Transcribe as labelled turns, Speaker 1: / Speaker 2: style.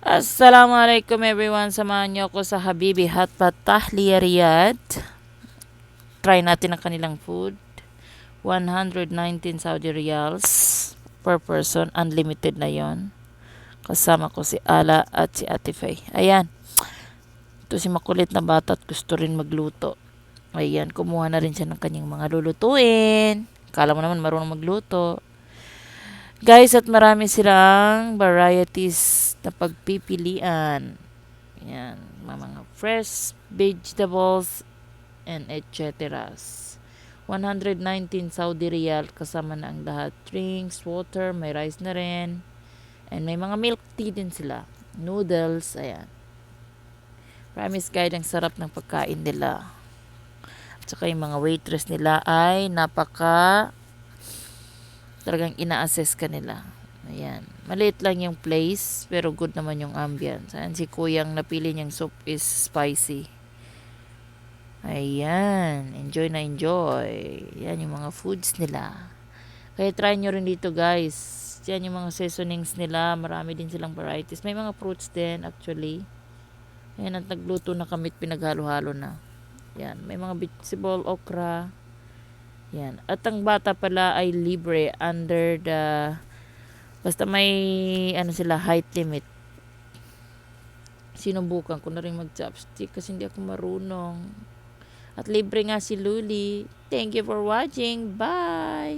Speaker 1: Assalamualaikum everyone. Samahan niyo ako sa Habibi Hot Pot Tahliya Riyadh. Try natin ang kanilang food. 119 Saudi Riyals per person. Unlimited na yon. Kasama ko si Ala at si Ate Faye. Ayan. Ito si makulit na bata at gusto rin magluto. Ayan. Kumuha na rin siya ng kanyang mga lulutuin. Kala mo naman marunong magluto. Guys, at marami silang varieties na pagpipilian. Yan, mga fresh vegetables and etc. 119 Saudi Riyal kasama na ang lahat. Drinks, water, may rice na rin. And may mga milk tea din sila. Noodles, ayan. Promise guide, ang sarap ng pagkain nila. At saka yung mga waitress nila ay talagang ina-assess ka nila. Ayan. Maliit lang yung place, pero good naman yung ambience. Ayan, si kuyang napili niyang soup is spicy. Ayan. Enjoy na enjoy. Yan yung mga foods nila. Kaya try nyo rin dito guys. Yan yung mga seasonings nila. Marami din silang varieties. May mga fruits din actually. Ayan, at nagluto na kami at pinaghalo-halo na. Yan. May mga vegetable, okra. Yan. At ang bata pala ay libre under the basta may sila height limit. Sinubukan ko na rin mag-chopstick kasi hindi ako marunong. At libre nga si Luli. Thank you for watching. Bye!